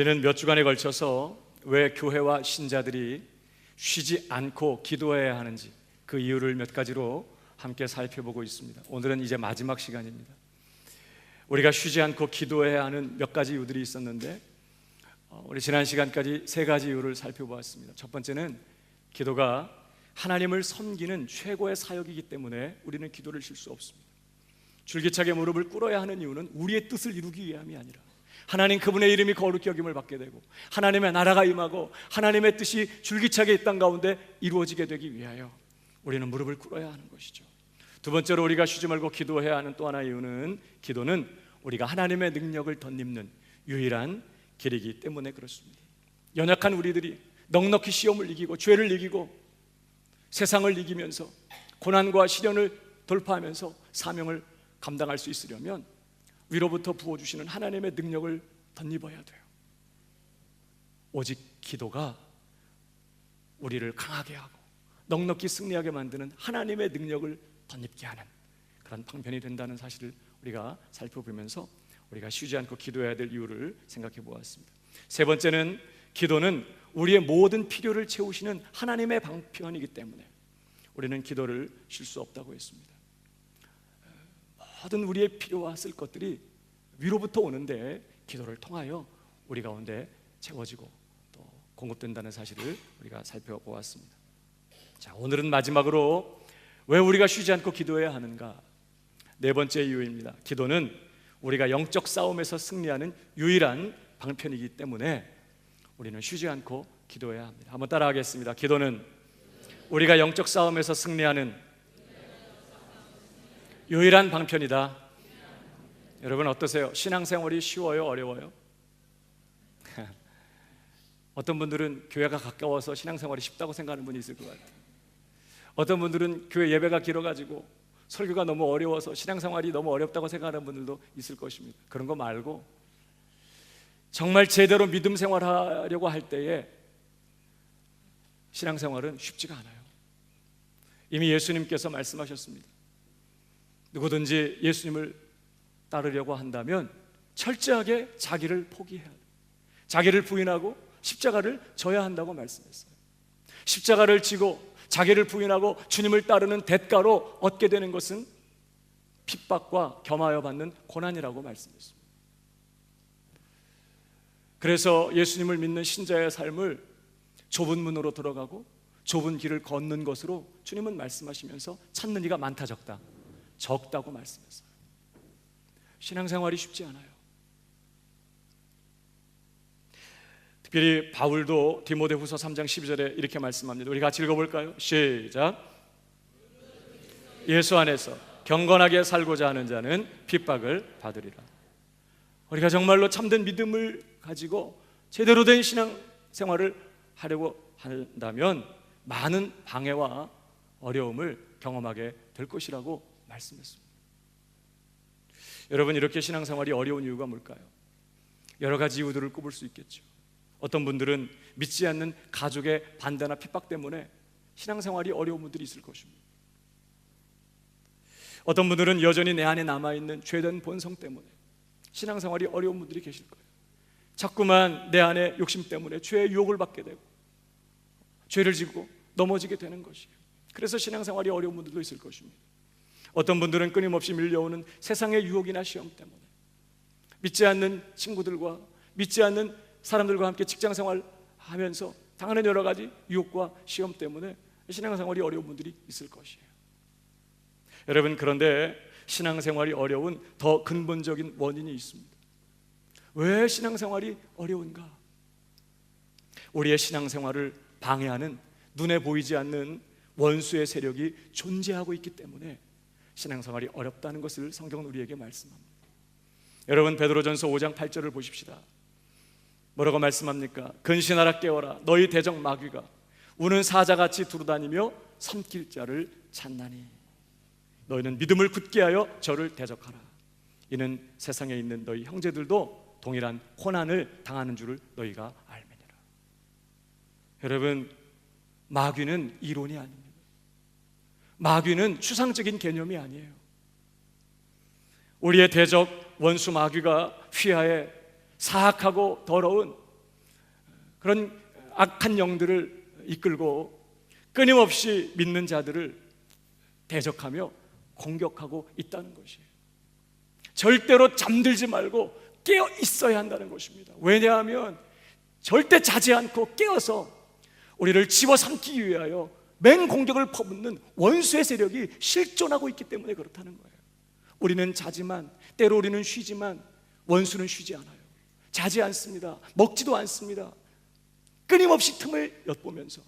우리는 몇 주간에 걸쳐서 왜 교회와 신자들이 쉬지 않고 기도해야 하는지 그 이유를 몇 가지로 함께 살펴보고 있습니다. 오늘은 이제 마지막 시간입니다. 우리가 쉬지 않고 기도해야 하는 몇 가지 이유들이 있었는데 우리 지난 시간까지 세 가지 이유를 살펴보았습니다. 첫 번째는 기도가 하나님을 섬기는 최고의 사역이기 때문에 우리는 기도를 쉴 수 없습니다. 줄기차게 무릎을 꿇어야 하는 이유는 우리의 뜻을 이루기 위함이 아니라 하나님 그분의 이름이 거룩히 여김을 받게 되고 하나님의 나라가 임하고 하나님의 뜻이 줄기차게 이 땅 가운데 이루어지게 되기 위하여 우리는 무릎을 꿇어야 하는 것이죠. 두 번째로 우리가 쉬지 말고 기도해야 하는 또 하나의 이유는 기도는 우리가 하나님의 능력을 덧입는 유일한 길이기 때문에 그렇습니다. 연약한 우리들이 넉넉히 시험을 이기고 죄를 이기고 세상을 이기면서 고난과 시련을 돌파하면서 사명을 감당할 수 있으려면 위로부터 부어주시는 하나님의 능력을 덧입어야 돼요. 오직 기도가 우리를 강하게 하고 넉넉히 승리하게 만드는 하나님의 능력을 덧입게 하는 그런 방편이 된다는 사실을 우리가 살펴보면서 우리가 쉬지 않고 기도해야 될 이유를 생각해 보았습니다. 세 번째는 기도는 우리의 모든 필요를 채우시는 하나님의 방편이기 때문에 우리는 기도를 쉴 수 없다고 했습니다. 모든 우리의 필요와 쓸 것들이 위로부터 오는데 기도를 통하여 우리 가운데 채워지고 또 공급된다는 사실을 우리가 살펴보았습니다. 자, 오늘은 마지막으로 왜 우리가 쉬지 않고 기도해야 하는가? 네 번째 이유입니다. 기도는 우리가 영적 싸움에서 승리하는 유일한 방편이기 때문에 우리는 쉬지 않고 기도해야 합니다. 한번 따라하겠습니다. 기도는 우리가 영적 싸움에서 승리하는 유일한 방편이다. 여러분 어떠세요? 신앙생활이 쉬워요? 어려워요? 어떤 분들은 교회가 가까워서 신앙생활이 쉽다고 생각하는 분이 있을 것 같아요. 어떤 분들은 교회 예배가 길어가지고 설교가 너무 어려워서 신앙생활이 너무 어렵다고 생각하는 분들도 있을 것입니다. 그런 거 말고 정말 제대로 믿음 생활하려고 할 때에 신앙생활은 쉽지가 않아요. 이미 예수님께서 말씀하셨습니다. 누구든지 예수님을 따르려고 한다면 철저하게 자기를 포기해야 돼요. 자기를 부인하고 십자가를 져야 한다고 말씀했어요. 십자가를 지고 자기를 부인하고 주님을 따르는 대가로 얻게 되는 것은 핍박과 겸하여 받는 고난이라고 말씀했습니다. 그래서 예수님을 믿는 신자의 삶을 좁은 문으로 들어가고 좁은 길을 걷는 것으로 주님은 말씀하시면서 찾는 이가 많다 적다, 적다고 말씀했어요. 신앙생활이 쉽지 않아요. 특별히 바울도 디모데후서 3장 12절에 이렇게 말씀합니다. 우리 같이 읽어볼까요? 시작. 예수 안에서 경건하게 살고자 하는 자는 핍박을 받으리라. 우리가 정말로 참된 믿음을 가지고 제대로 된 신앙생활을 하려고 한다면 많은 방해와 어려움을 경험하게 될 것이라고 말씀했습니다. 여러분, 이렇게 신앙생활이 어려운 이유가 뭘까요? 여러 가지 이유들을 꼽을 수 있겠죠. 어떤 분들은 믿지 않는 가족의 반대나 핍박 때문에 신앙생활이 어려운 분들이 있을 것입니다. 어떤 분들은 여전히 내 안에 남아있는 죄된 본성 때문에 신앙생활이 어려운 분들이 계실 거예요. 자꾸만 내 안에 욕심 때문에 죄의 유혹을 받게 되고 죄를 짓고 넘어지게 되는 것이에요. 그래서 신앙생활이 어려운 분들도 있을 것입니다. 어떤 분들은 끊임없이 밀려오는 세상의 유혹이나 시험 때문에 믿지 않는 친구들과 믿지 않는 사람들과 함께 직장생활 하면서 당하는 여러 가지 유혹과 시험 때문에 신앙생활이 어려운 분들이 있을 것이에요. 여러분, 그런데 신앙생활이 어려운 더 근본적인 원인이 있습니다. 왜 신앙생활이 어려운가? 우리의 신앙생활을 방해하는 눈에 보이지 않는 원수의 세력이 존재하고 있기 때문에 신앙생활이 어렵다는 것을 성경은 우리에게 말씀합니다. 여러분, 베드로전서 5장 8절을 보십시다. 뭐라고 말씀합니까? 근신하라 깨어라, 너희 대적 마귀가 우는 사자같이 두루다니며 삼킬 자를 찾나니 너희는 믿음을 굳게 하여 저를 대적하라. 이는 세상에 있는 너희 형제들도 동일한 고난을 당하는 줄을 너희가 알매니라. 여러분, 마귀는 이론이 아닙니다. 마귀는 추상적인 개념이 아니에요. 우리의 대적 원수 마귀가 휘하에 사악하고 더러운 그런 악한 영들을 이끌고 끊임없이 믿는 자들을 대적하며 공격하고 있다는 것이에요. 절대로 잠들지 말고 깨어 있어야 한다는 것입니다. 왜냐하면 절대 자지 않고 깨어서 우리를 집어삼키기 위하여 맹공격을 퍼붓는 원수의 세력이 실존하고 있기 때문에 그렇다는 거예요. 우리는 자지만, 때로 우리는 쉬지만 원수는 쉬지 않아요. 자지 않습니다. 먹지도 않습니다. 끊임없이 틈을 엿보면서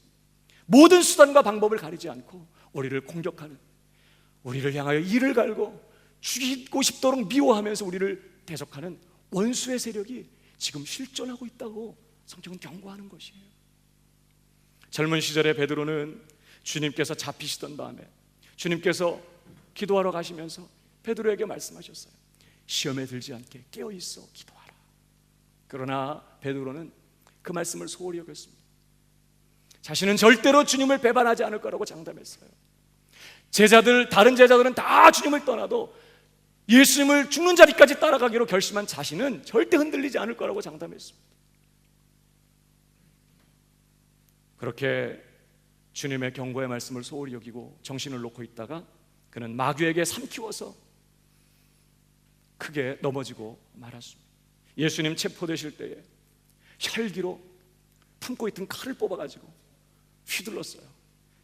모든 수단과 방법을 가리지 않고 우리를 공격하는, 우리를 향하여 이를 갈고 죽이고 싶도록 미워하면서 우리를 대적하는 원수의 세력이 지금 실존하고 있다고 성경은 경고하는 것이에요. 젊은 시절에 베드로는 주님께서 잡히시던 밤에 주님께서 기도하러 가시면서 베드로에게 말씀하셨어요. 시험에 들지 않게 깨어있어 기도하라. 그러나 베드로는 그 말씀을 소홀히 여겼습니다. 자신은 절대로 주님을 배반하지 않을 거라고 장담했어요. 다른 제자들은 다 주님을 떠나도 예수님을 죽는 자리까지 따라가기로 결심한 자신은 절대 흔들리지 않을 거라고 장담했습니다. 그렇게 주님의 경고의 말씀을 소홀히 여기고 정신을 놓고 있다가 그는 마귀에게 삼키워서 크게 넘어지고 말았습니다. 예수님 체포되실 때에 혈기로 품고 있던 칼을 뽑아가지고 휘둘렀어요.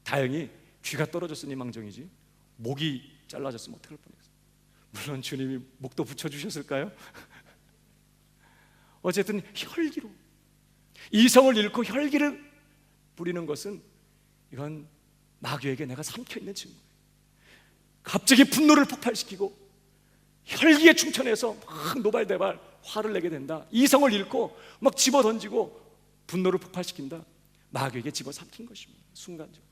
다행히 귀가 떨어졌으니 망정이지 목이 잘라졌으면 어떡할 뻔했어요. 물론 주님이 목도 붙여주셨을까요? 어쨌든 혈기로, 이성을 잃고 혈기를 부리는 것은 이건 마귀에게 내가 삼켜있는 증거예요. 갑자기 분노를 폭발시키고 혈기에 충천해서 막 노발대발 화를 내게 된다. 이성을 잃고 막 집어던지고 분노를 폭발시킨다. 마귀에게 집어삼킨 것입니다. 순간적으로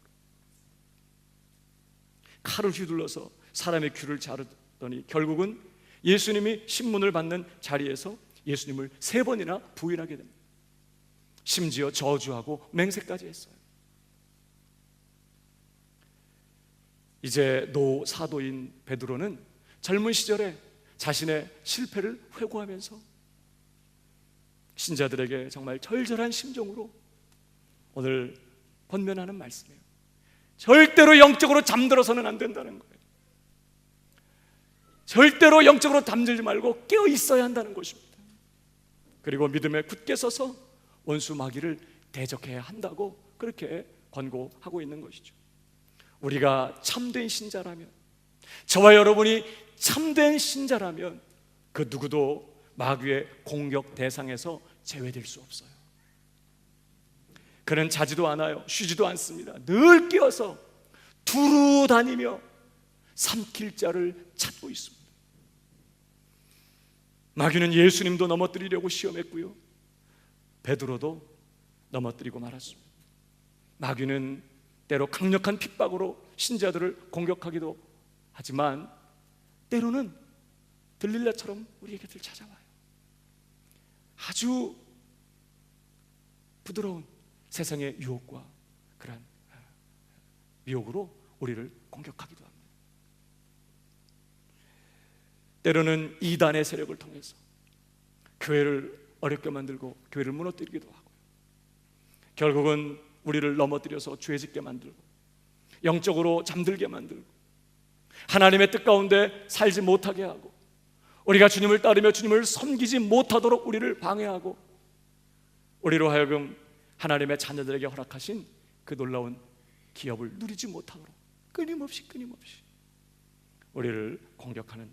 칼을 휘둘러서 사람의 귀를 자르더니 결국은 예수님이 신문을 받는 자리에서 예수님을 3번이나 부인하게 됩니다. 심지어 저주하고 맹세까지 했어요. 이제 노 사도인 베드로는 젊은 시절에 자신의 실패를 회고하면서 신자들에게 정말 절절한 심정으로 오늘 권면하는 말씀이에요. 절대로 영적으로 잠들어서는 안 된다는 거예요. 절대로 영적으로 잠들지 말고 깨어 있어야 한다는 것입니다. 그리고 믿음에 굳게 서서 원수 마귀를 대적해야 한다고 그렇게 권고하고 있는 것이죠. 우리가 참된 신자라면, 저와 여러분이 참된 신자라면 그 누구도 마귀의 공격 대상에서 제외될 수 없어요. 그는 자지도 않아요. 쉬지도 않습니다. 늘 깨어서 두루 다니며 삼킬 자를 찾고 있습니다. 마귀는 예수님도 넘어뜨리려고 시험했고요, 베드로도 넘어뜨리고 말았습니다. 마귀는 때로 강력한 핍박으로 신자들을 공격하기도 하지만 때로는 들릴라처럼 우리 곁을 찾아와요. 아주 부드러운 세상의 유혹과 그런 미혹으로 우리를 공격하기도 합니다. 때로는 이단의 세력을 통해서 교회를 어렵게 만들고 교회를 무너뜨리기도 하고요, 결국은 우리를 넘어뜨려서 죄짓게 만들고 영적으로 잠들게 만들고 하나님의 뜻 가운데 살지 못하게 하고 우리가 주님을 따르며 주님을 섬기지 못하도록 우리를 방해하고 우리로 하여금 하나님의 자녀들에게 허락하신 그 놀라운 기업을 누리지 못하도록 끊임없이 우리를 공격하는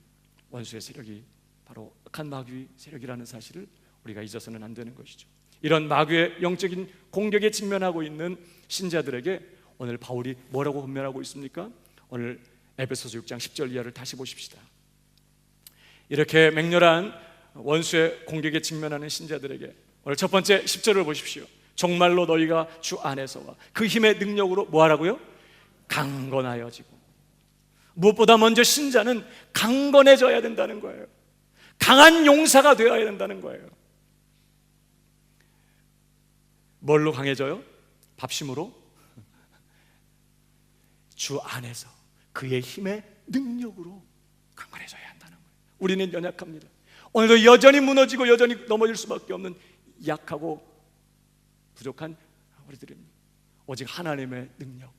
원수의 세력이 바로 악한 마귀 세력이라는 사실을 우리가 잊어서는 안 되는 것이죠. 이런 마귀의 영적인 공격에 직면하고 있는 신자들에게 오늘 바울이 뭐라고 권면하고 있습니까? 오늘 에베소서 6장 10절 이하를 다시 보십시다. 이렇게 맹렬한 원수의 공격에 직면하는 신자들에게 오늘 첫 번째 10절을 보십시오. 정말로 너희가 주 안에서와 그 힘의 능력으로 뭐하라고요? 강건하여지고. 무엇보다 먼저 신자는 강건해져야 된다는 거예요. 강한 용사가 되어야 된다는 거예요. 뭘로 강해져요? 밥심으로? 주 안에서 그의 힘의 능력으로 강건해져야 한다는 거예요. 우리는 연약합니다. 오늘도 여전히 무너지고 여전히 넘어질 수밖에 없는 약하고 부족한 우리들입니다. 오직 하나님의 능력,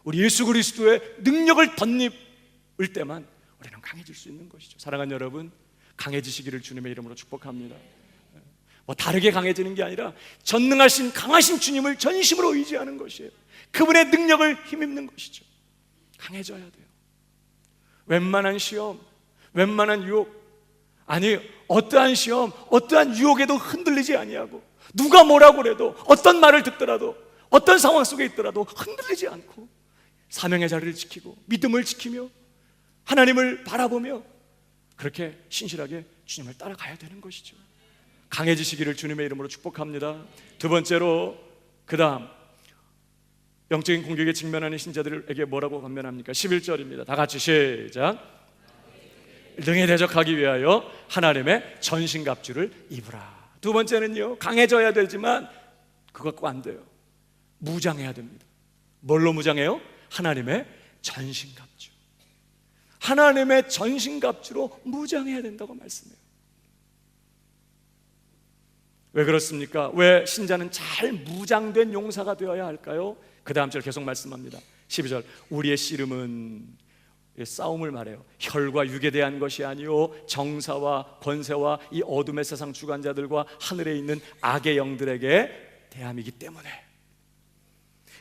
우리 예수 그리스도의 능력을 덧입을 때만 우리는 강해질 수 있는 것이죠. 사랑하는 여러분, 강해지시기를 주님의 이름으로 축복합니다. 뭐 다르게 강해지는 게 아니라 전능하신 강하신 주님을 전심으로 의지하는 것이에요. 그분의 능력을 힘입는 것이죠. 강해져야 돼요. 웬만한 시험, 웬만한 유혹, 아니 어떠한 시험, 어떠한 유혹에도 흔들리지 아니하고, 누가 뭐라고 그래도, 어떤 말을 듣더라도, 어떤 상황 속에 있더라도 흔들리지 않고 사명의 자리를 지키고 믿음을 지키며 하나님을 바라보며 그렇게 신실하게 주님을 따라가야 되는 것이죠. 강해지시기를 주님의 이름으로 축복합니다. 두 번째로, 그 다음 영적인 공격에 직면하는 신자들에게 뭐라고 권면합니까? 11절입니다. 다 같이 시작. 능히 대적하기 위하여 하나님의 전신갑주를 입으라. 두 번째는요, 강해져야 되지만 그거 갖고 안 돼요. 무장해야 됩니다. 뭘로 무장해요? 하나님의 전신갑주. 하나님의 전신갑주로 무장해야 된다고 말씀해요. 왜 그렇습니까? 왜 신자는 잘 무장된 용사가 되어야 할까요? 그 다음 절 계속 말씀합니다. 12절, 우리의 씨름은, 싸움을 말해요. 혈과 육에 대한 것이 아니요 정사와 권세와 이 어둠의 세상 주관자들과 하늘에 있는 악의 영들에게 대함이기 때문에,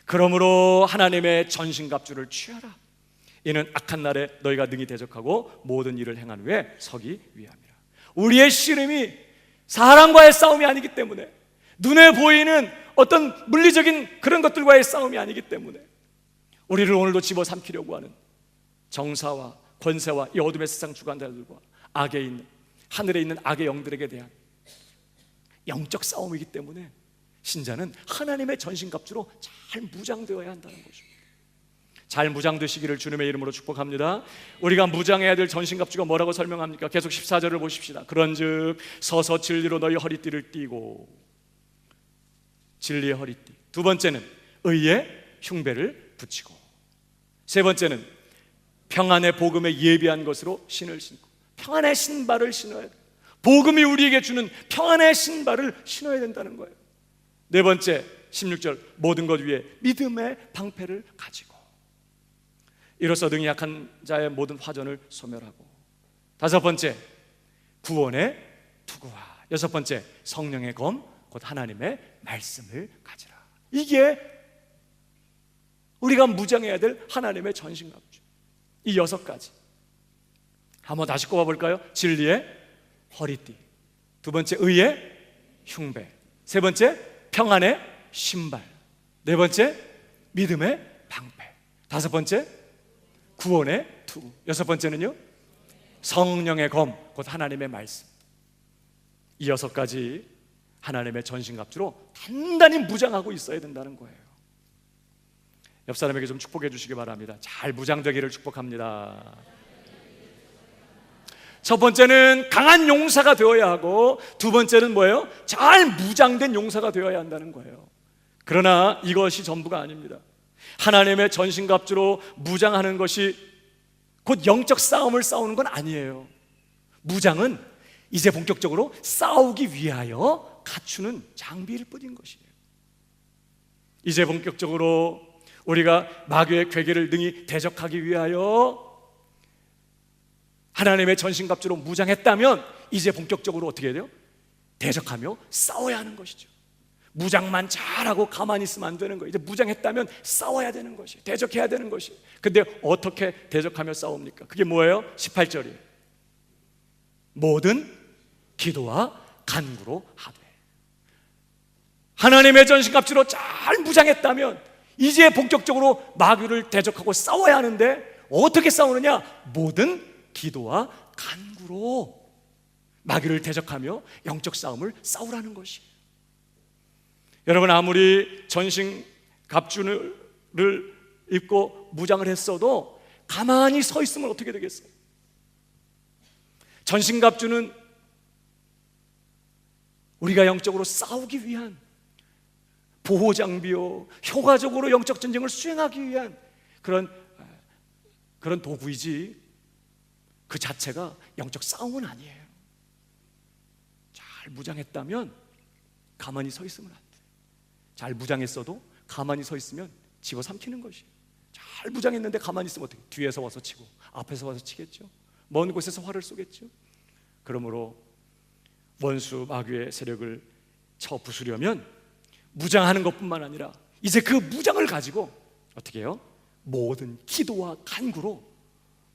그러므로 하나님의 전신갑주를 취하라. 이는 악한 날에 너희가 능히 대적하고 모든 일을 행한 후에 서기 위함이라. 우리의 씨름이 사람과의 싸움이 아니기 때문에, 눈에 보이는 어떤 물리적인 그런 것들과의 싸움이 아니기 때문에, 우리를 오늘도 집어삼키려고 하는 정사와 권세와 이 어둠의 세상 주관자들과 악에 있는, 하늘에 있는 악의 영들에게 대한 영적 싸움이기 때문에 신자는 하나님의 전신갑주로 잘 무장되어야 한다는 것입니다. 잘 무장되시기를 주님의 이름으로 축복합니다. 우리가 무장해야 될 전신갑주가 뭐라고 설명합니까? 계속 14절을 보십시다. 그런즉 서서 진리로 너희 허리띠를 띠고, 진리의 허리띠. 두 번째는 의의 흉배를 붙이고, 세 번째는 평안의 복음에 예비한 것으로 신을 신고, 평안의 신발을 신어야 돼요. 복음이 우리에게 주는 평안의 신발을 신어야 된다는 거예요. 네 번째, 16절, 모든 것 위에 믿음의 방패를 가지고, 이로써 능히 약한 자의 모든 화전을 소멸하고, 다섯 번째, 구원의 투구와, 여섯 번째, 성령의 검, 곧 하나님의 말씀을 가지라. 이게 우리가 무장해야 될 하나님의 전신갑주. 이 여섯 가지 한번 다시 꼽아볼까요? 진리의 허리띠, 두 번째 의의 흉배, 세 번째 평안의 신발, 네 번째 믿음의 방패, 다섯 번째 구원의 투구, 여섯 번째는요 성령의 검, 곧 하나님의 말씀. 이 여섯 가지 하나님의 전신갑주로 단단히 무장하고 있어야 된다는 거예요. 옆 사람에게 좀 축복해 주시기 바랍니다. 잘 무장되기를 축복합니다. 첫 번째는 강한 용사가 되어야 하고, 두 번째는 뭐예요? 잘 무장된 용사가 되어야 한다는 거예요. 그러나 이것이 전부가 아닙니다. 하나님의 전신갑주로 무장하는 것이 곧 영적 싸움을 싸우는 건 아니에요. 무장은 이제 본격적으로 싸우기 위하여 갖추는 장비일 뿐인 것이에요. 이제 본격적으로 우리가 마귀의 괴계를 능히 대적하기 위하여 하나님의 전신갑주로 무장했다면, 이제 본격적으로 어떻게 해야 돼요? 대적하며 싸워야 하는 것이죠. 무장만 잘하고 가만히 있으면 안 되는 거예요. 이제 무장했다면 싸워야 되는 것이에요. 대적해야 되는 것이에요. 근데 어떻게 대적하며 싸웁니까? 그게 뭐예요? 18절이에요. 모든 기도와 간구로 하되. 하나님의 전신갑주로 잘 무장했다면 이제 본격적으로 마귀를 대적하고 싸워야 하는데, 어떻게 싸우느냐? 모든 기도와 간구로 마귀를 대적하며 영적 싸움을 싸우라는 것이에요. 여러분, 아무리 전신갑주를 입고 무장을 했어도 가만히 서 있으면 어떻게 되겠어요? 전신갑주는 우리가 영적으로 싸우기 위한 보호장비요, 효과적으로 영적 전쟁을 수행하기 위한 그런 도구이지, 그 자체가 영적 싸움은 아니에요. 잘 무장했다면 가만히 서 있으면 안 돼. 잘 무장했어도 가만히 서 있으면 집어삼키는 것이에요. 잘 무장했는데 가만히 있으면 어떻게? 뒤에서 와서 치고 앞에서 와서 치겠죠. 먼 곳에서 활을 쏘겠죠. 그러므로 원수 마귀의 세력을 쳐 부수려면 무장하는 것뿐만 아니라 이제 그 무장을 가지고 어떻게 해요? 모든 기도와 간구로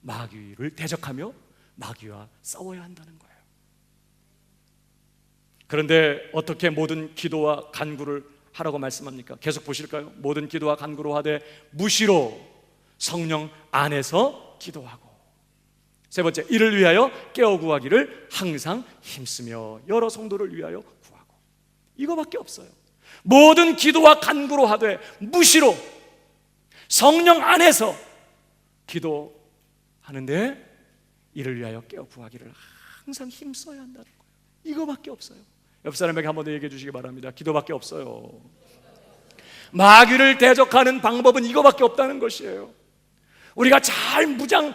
마귀를 대적하며 마귀와 싸워야 한다는 거예요. 그런데 어떻게 모든 기도와 간구를 하라고 말씀합니까? 계속 보실까요? 모든 기도와 간구로 하되 무시로 성령 안에서 기도하고. 세 번째, 이를 위하여 깨어 구하기를 항상 힘쓰며 여러 성도를 위하여 구하고. 이거밖에 없어요. 모든 기도와 간구로 하되 무시로 성령 안에서 기도하는데 이를 위하여 깨어 구하기를 항상 힘써야 한다는 거예요. 이거밖에 없어요. 옆 사람에게 한 번 더 얘기해 주시기 바랍니다. 기도밖에 없어요. 마귀를 대적하는 방법은 이거밖에 없다는 것이에요. 우리가 잘 무장했다면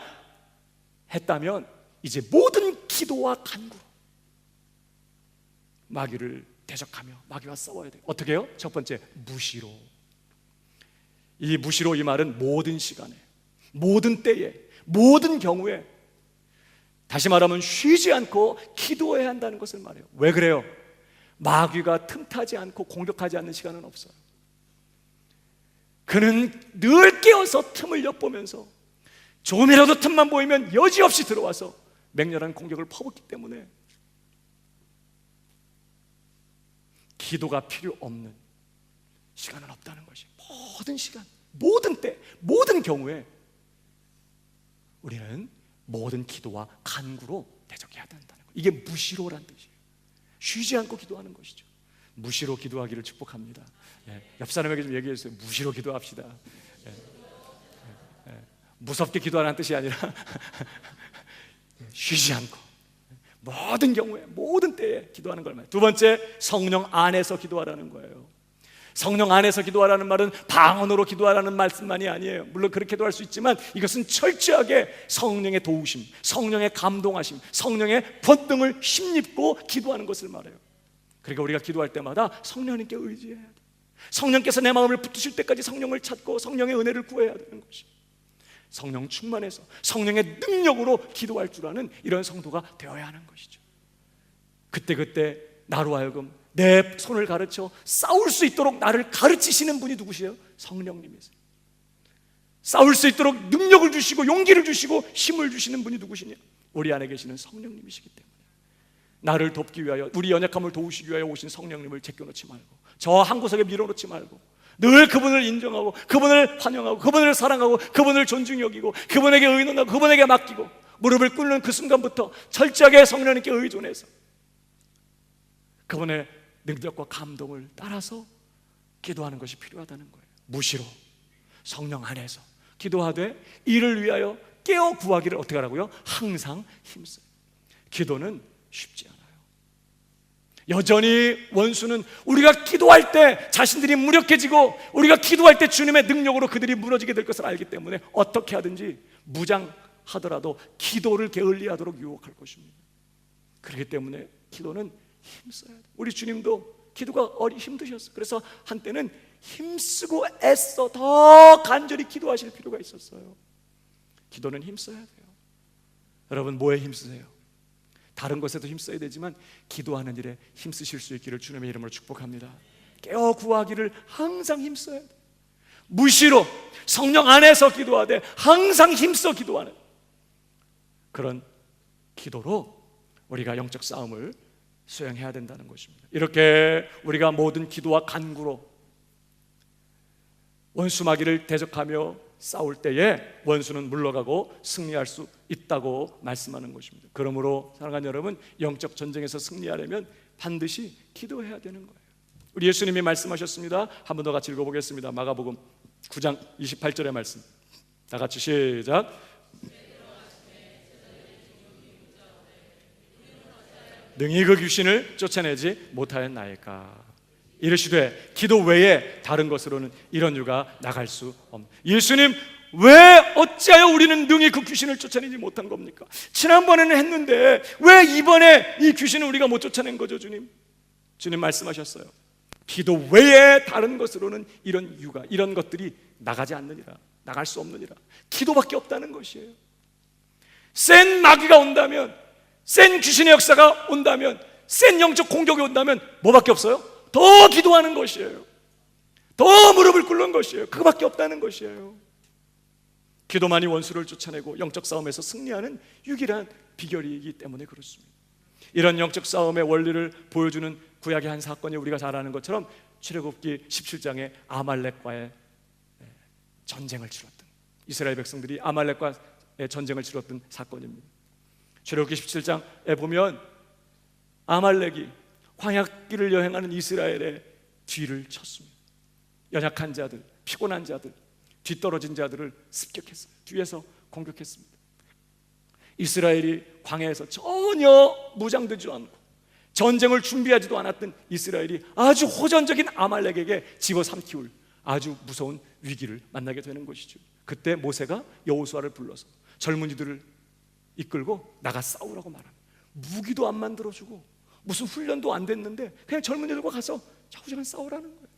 이제 모든 기도와 간구로 마귀를 대적하며 마귀와 싸워야 돼요. 어떻게 해요? 첫 번째, 무시로. 이 무시로, 이 말은 모든 시간에, 모든 때에, 모든 경우에, 다시 말하면 쉬지 않고 기도해야 한다는 것을 말해요. 왜 그래요? 마귀가 틈타지 않고 공격하지 않는 시간은 없어요. 그는 늘 깨어서 틈을 엿보면서 조금이라도 틈만 보이면 여지없이 들어와서 맹렬한 공격을 퍼붓기 때문에 기도가 필요 없는 시간은 없다는 것이. 모든 시간, 모든 때, 모든 경우에 우리는 모든 기도와 간구로 대적해야 된다는 거예요. 이게 무시로란 뜻이에요. 쉬지 않고 기도하는 것이죠. 무시로 기도하기를 축복합니다. 옆 사람에게 좀 얘기해 주세요. 무시로 기도합시다. 무섭게 기도하라는 뜻이 아니라 쉬지 않고 모든 경우에, 모든 때에 기도하는 걸 말해요. 두 번째, 성령 안에서 기도하라는 거예요. 성령 안에서 기도하라는 말은 방언으로 기도하라는 말씀만이 아니에요. 물론 그렇게 기도할 수 있지만 이것은 철저하게 성령의 도우심, 성령의 감동하심, 성령의 권능을 힘입고 기도하는 것을 말해요. 그러니까 우리가 기도할 때마다 성령님께 의지해야 돼요. 성령께서 내 마음을 붙드실 때까지 성령을 찾고 성령의 은혜를 구해야 되는 것이에요. 성령 충만해서 성령의 능력으로 기도할 줄 아는 이런 성도가 되어야 하는 것이죠. 그때 나로 하여금 내 손을 가르쳐 싸울 수 있도록 나를 가르치시는 분이 누구시에요? 성령님이세요. 싸울 수 있도록 능력을 주시고 용기를 주시고 힘을 주시는 분이 누구시냐? 우리 안에 계시는 성령님이시기 때문에 나를 돕기 위하여, 우리 연약함을 도우시기 위하여 오신 성령님을 제껴놓지 말고, 저 한 구석에 밀어놓지 말고 늘 그분을 인정하고 그분을 환영하고 그분을 사랑하고 그분을 존중히 여기고 그분에게 의논하고 그분에게 맡기고 무릎을 꿇는 그 순간부터 철저하게 성령님께 의존해서 그분의 능력과 감동을 따라서 기도하는 것이 필요하다는 거예요. 무시로 성령 안에서 기도하되 이를 위하여 깨어 구하기를 어떻게 하라고요? 항상 힘써요. 기도는 쉽지 않아요. 여전히 원수는 우리가 기도할 때 자신들이 무력해지고 우리가 기도할 때 주님의 능력으로 그들이 무너지게 될 것을 알기 때문에 어떻게 하든지 무장하더라도 기도를 게을리하도록 유혹할 것입니다. 그렇기 때문에 기도는 힘써야 돼요. 우리 주님도 기도가 힘드셨어요. 그래서 한때는 힘쓰고 애써 더 간절히 기도하실 필요가 있었어요. 기도는 힘써야 돼요. 여러분, 뭐에 힘쓰세요? 다른 것에도 힘써야 되지만 기도하는 일에 힘쓰실 수 있기를 주님의 이름으로 축복합니다. 깨어 구하기를 항상 힘써야 돼요. 무시로 성령 안에서 기도하되 항상 힘써 기도하는 그런 기도로 우리가 영적 싸움을 수행해야 된다는 것입니다. 이렇게 우리가 모든 기도와 간구로 원수 마귀를 대적하며 싸울 때에 원수는 물러가고 승리할 수 있다고 말씀하는 것입니다. 그러므로 사랑하는 여러분, 영적 전쟁에서 승리하려면 반드시 기도해야 되는 거예요. 우리 예수님이 말씀하셨습니다. 한 번 더 같이 읽어보겠습니다. 마가복음 9장 28절의 말씀, 다 같이 시작. 능히 그 귀신을 쫓아내지 못하였나이까. 이르시되 기도 외에 다른 것으로는 이런 유가 나갈 수 없는. 예수님, 왜 어찌하여 우리는 능히 그 귀신을 쫓아내지 못한 겁니까? 지난번에는 했는데 왜 이번에 이 귀신을 우리가 못 쫓아낸 거죠? 주님 말씀하셨어요. 기도 외에 다른 것으로는 이런 육아, 이런 것들이 나가지 않느니라, 나갈 수 없느니라. 기도밖에 없다는 것이에요. 센 마귀가 온다면, 센 귀신의 역사가 온다면, 센 영적 공격이 온다면 뭐밖에 없어요? 더 기도하는 것이에요. 더 무릎을 꿇는 것이에요. 그거밖에 없다는 것이에요. 기도만이 원수를 쫓아내고 영적 싸움에서 승리하는 유일한 비결이기 때문에 그렇습니다. 이런 영적 싸움의 원리를 보여주는 구약의 한 사건이 우리가 잘 아는 것처럼 출애굽기 17장에 아말렉과의 전쟁을 치렀던, 이스라엘 백성들이 아말렉과의 전쟁을 치렀던 사건입니다. 출애굽기 17장에 보면 아말렉이 광야길을 여행하는 이스라엘의 뒤를 쳤습니다. 연약한 자들, 피곤한 자들, 뒤떨어진 자들을 습격했어요. 뒤에서 공격했습니다. 이스라엘이 광야에서 전혀 무장되지 않고 전쟁을 준비하지도 않았던 이스라엘이 아주 호전적인 아말렉에게 집어삼키울 아주 무서운 위기를 만나게 되는 것이죠. 그때 모세가 여호수아를 불러서 젊은이들을 이끌고 나가 싸우라고 말합니다. 무기도 안 만들어주고 무슨 훈련도 안 됐는데 그냥 젊은이들과 가서 자꾸자꾸 싸우라는 거예요.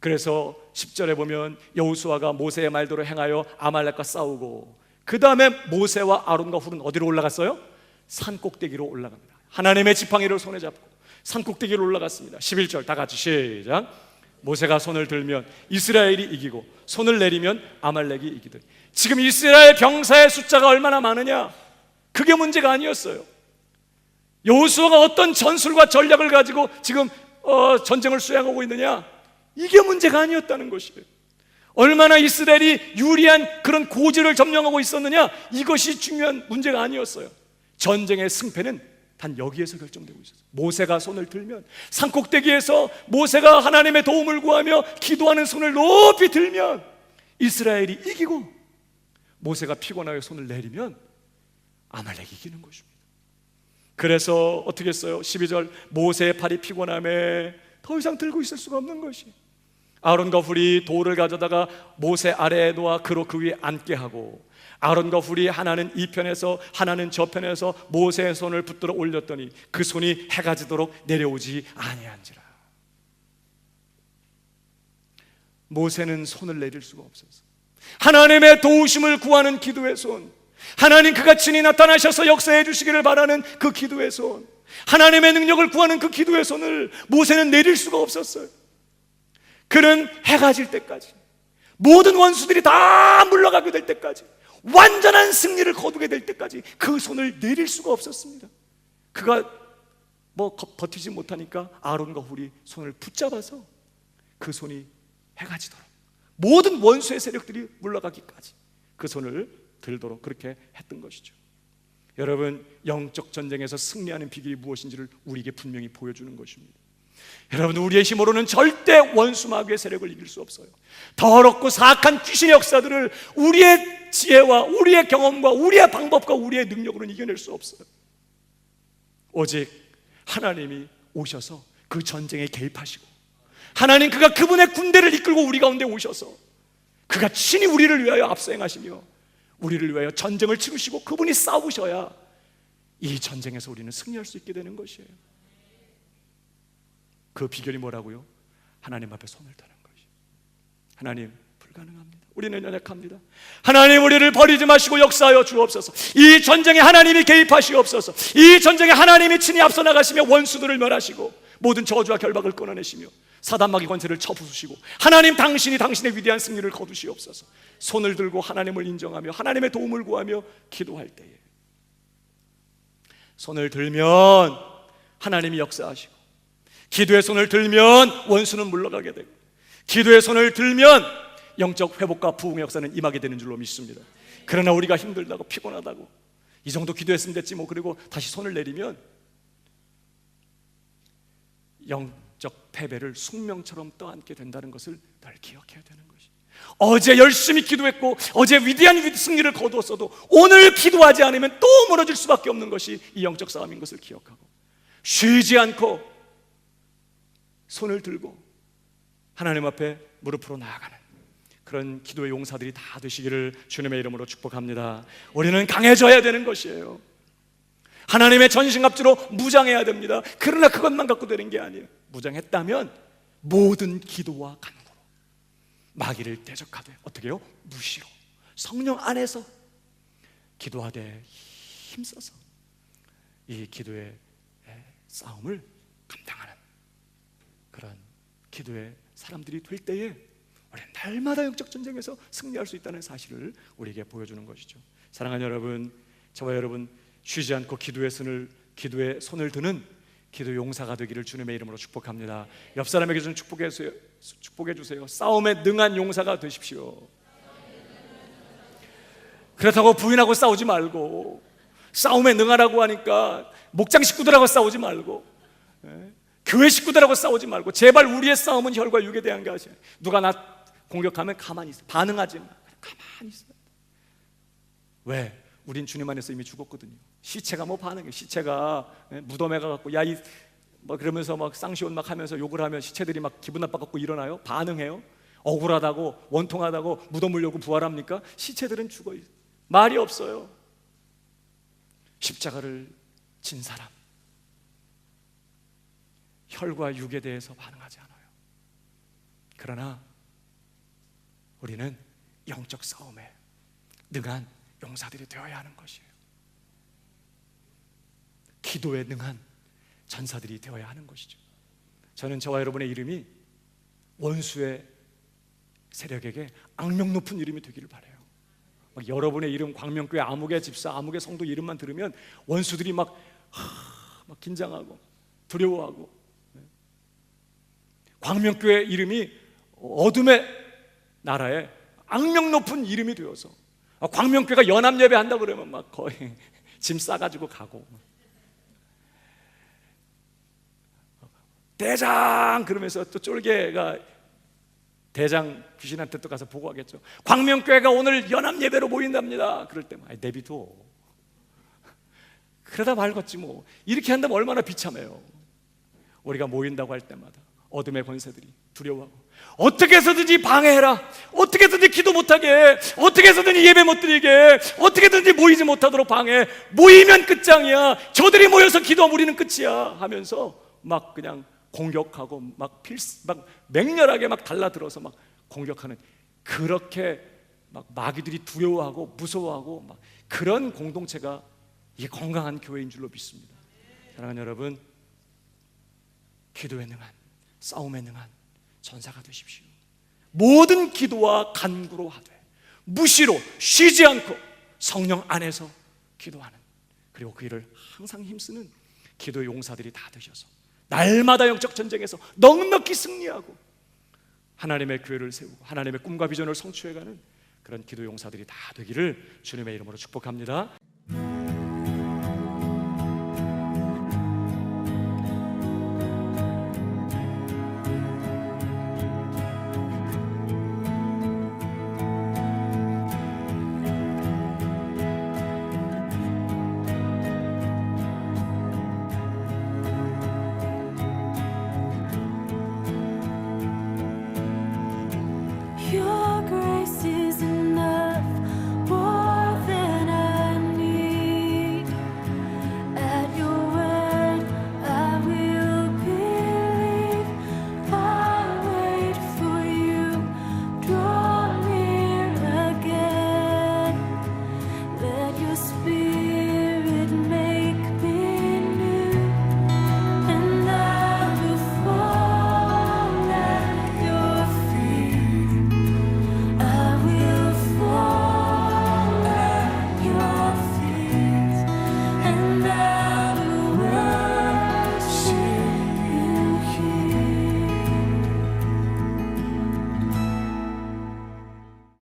그래서 10절에 보면 여호수아가 모세의 말대로 행하여 아말렉과 싸우고, 그 다음에 모세와 아론과 훌은 어디로 올라갔어요? 산 꼭대기로 올라갑니다. 하나님의 지팡이를 손에 잡고 산 꼭대기로 올라갔습니다. 11절 다 같이 시작. 모세가 손을 들면 이스라엘이 이기고 손을 내리면 아말렉이 이기더니. 지금 이스라엘 병사의 숫자가 얼마나 많으냐, 그게 문제가 아니었어요. 여호수아가 어떤 전술과 전략을 가지고 지금 전쟁을 수행하고 있느냐, 이게 문제가 아니었다는 것이에요. 얼마나 이스라엘이 유리한 그런 고지를 점령하고 있었느냐, 이것이 중요한 문제가 아니었어요. 전쟁의 승패는 단 여기에서 결정되고 있었어요. 모세가 손을 들면, 산꼭대기에서 모세가 하나님의 도움을 구하며 기도하는 손을 높이 들면 이스라엘이 이기고, 모세가 피곤하게 손을 내리면 아말렉이 이기는 것입니다. 그래서 어떻게 했어요? 12절 모세의 팔이 피곤함에 더 이상 들고 있을 수가 없는 것이, 아론과 훌이 돌을 가져다가 모세 아래에 놓아 그로 그 위에 앉게 하고, 아론과 훌이 하나는 이 편에서 하나는 저 편에서 모세의 손을 붙들어 올렸더니 그 손이 해가 지도록 내려오지 아니한지라. 모세는 손을 내릴 수가 없었어요. 하나님의 도우심을 구하는 기도의 손, 하나님 그가 친히 나타나셔서 역사해 주시기를 바라는 그 기도의 손, 하나님의 능력을 구하는 그 기도의 손을 모세는 내릴 수가 없었어요. 그는 해가 질 때까지, 모든 원수들이 다 물러가게 될 때까지, 완전한 승리를 거두게 될 때까지 그 손을 내릴 수가 없었습니다. 그가 버티지 못하니까 아론과 훌이 손을 붙잡아서 그 손이 해가 지도록, 모든 원수의 세력들이 물러가기까지 그 손을 들도록 그렇게 했던 것이죠. 여러분, 영적 전쟁에서 승리하는 비결이 무엇인지를 우리에게 분명히 보여주는 것입니다. 여러분, 우리의 힘으로는 절대 원수 마귀의 세력을 이길 수 없어요. 더럽고 사악한 귀신의 역사들을 우리의 지혜와 우리의 경험과 우리의 방법과 우리의 능력으로는 이겨낼 수 없어요. 오직 하나님이 오셔서 그 전쟁에 개입하시고, 하나님 그가 그분의 군대를 이끌고 우리 가운데 오셔서 그가 친히 우리를 위하여 앞서 행하시며 우리를 위하여 전쟁을 치르시고 그분이 싸우셔야 이 전쟁에서 우리는 승리할 수 있게 되는 것이에요. 그 비결이 뭐라고요? 하나님 앞에 손을 드는 것이. 하나님, 불가능합니다. 우리는 연약합니다. 하나님, 우리를 버리지 마시고 역사하여 주옵소서. 이 전쟁에 하나님이 개입하시옵소서. 이 전쟁에 하나님이 친히 앞서 나가시며 원수들을 멸하시고 모든 저주와 결박을 끊어내시며 사단마귀 권세를 쳐부수시고 하나님 당신이 당신의 위대한 승리를 거두시옵소서. 손을 들고 하나님을 인정하며 하나님의 도움을 구하며 기도할 때에 손을 들면 하나님이 역사하시고, 기도의 손을 들면 원수는 물러가게 되고, 기도의 손을 들면 영적 회복과 부흥의 역사는 임하게 되는 줄로 믿습니다. 그러나 우리가 힘들다고 피곤하다고 이 정도 기도했으면 됐지 뭐 그리고 다시 손을 내리면 영적 패배를 숙명처럼 떠안게 된다는 것을 늘 기억해야 되는 것이. 어제 열심히 기도했고 어제 위대한 승리를 거두었어도 오늘 기도하지 않으면 또 무너질 수밖에 없는 것이 이 영적 싸움인 것을 기억하고, 쉬지 않고 손을 들고 하나님 앞에 무릎으로 나아가는 그런 기도의 용사들이 다 되시기를 주님의 이름으로 축복합니다. 우리는 강해져야 되는 것이에요. 하나님의 전신갑주로 무장해야 됩니다. 그러나 그것만 갖고 되는 게 아니에요. 무장했다면 모든 기도와 간구로 마귀를 대적하되 어떻게 해요? 무시로 성령 안에서 기도하되 힘써서 이 기도의 싸움을 감당하는 그런 기도의 사람들이 될 때에 우리는 날마다 영적 전쟁에서 승리할 수 있다는 사실을 우리에게 보여주는 것이죠. 사랑하는 여러분, 저와 여러분 쉬지 않고 기도의 손을 드는 기도 용사가 되기를 주님의 이름으로 축복합니다. 옆 사람에게 좀 축복해 주세요. 싸움에 능한 용사가 되십시오. 그렇다고 부인하고 싸우지 말고, 싸움에 능하라고 하니까 목장 식구들하고 싸우지 말고, 교회 식구들하고 싸우지 말고, 제발 우리의 싸움은 혈과 육에 대한 것이 아니에요. 누가 나 공격하면 가만히 있어. 반응하지 마. 가만히 있어. 왜? 우린 주님 안에서 이미 죽었거든요. 시체가 뭐 반응해? 시체가 무덤에 가갖고 야 이 뭐 그러면서 막 쌍시옷 막 하면서 욕을 하면 시체들이 막 기분 나빠갖고 일어나요? 반응해요? 억울하다고 원통하다고 무덤 물려고 부활합니까? 시체들은 죽어 있어요. 말이 없어요. 십자가를 진 사람 혈과 육에 대해서 반응하지 않아요. 그러나 우리는 영적 싸움에 능한 용사들이 되어야 하는 것이에요. 기도에 능한 전사들이 되어야 하는 것이죠. 저는 저와 여러분의 이름이 원수의 세력에게 악명 높은 이름이 되기를 바라요. 막 여러분의 이름 광명교회 아무개 집사, 아무개 성도 이름만 들으면 원수들이 막 긴장하고 두려워하고, 광명교회 이름이 어둠의 나라에 악명 높은 이름이 되어서 광명교회가 연합예배 한다 그러면 막 거의 짐 싸가지고 가고, 대장 그러면서 또 쫄개가 대장 귀신한테 또 가서 보고하겠죠. 광명교회가 오늘 연합예배로 모인답니다. 그럴 때 내비둬. 그러다 말겠지 뭐. 이렇게 한다면 얼마나 비참해요. 우리가 모인다고 할 때마다 어둠의 권세들이 두려워하고, 어떻게 해서든지 방해해라, 어떻게 해서든지 기도 못하게 해, 어떻게 해서든지 예배 못 드리게 해, 어떻게 해서든지 모이지 못하도록 방해, 모이면 끝장이야, 저들이 모여서 기도하면 우리는 끝이야 하면서 막 그냥 공격하고 막 맹렬하게 막 달라들어서 막 공격하는, 그렇게 막 마귀들이 두려워하고 무서워하고 막 그런 공동체가 이게 건강한 교회인 줄로 믿습니다. 사랑하는 여러분, 기도에 능한, 싸움에 능한 전사가 되십시오. 모든 기도와 간구로 하되 무시로 쉬지 않고 성령 안에서 기도하는, 그리고 그 일을 항상 힘쓰는 기도의 용사들이 다 되셔서 날마다 영적 전쟁에서 넉넉히 승리하고 하나님의 교회를 세우고 하나님의 꿈과 비전을 성취해가는 그런 기도 용사들이 다 되기를 주님의 이름으로 축복합니다.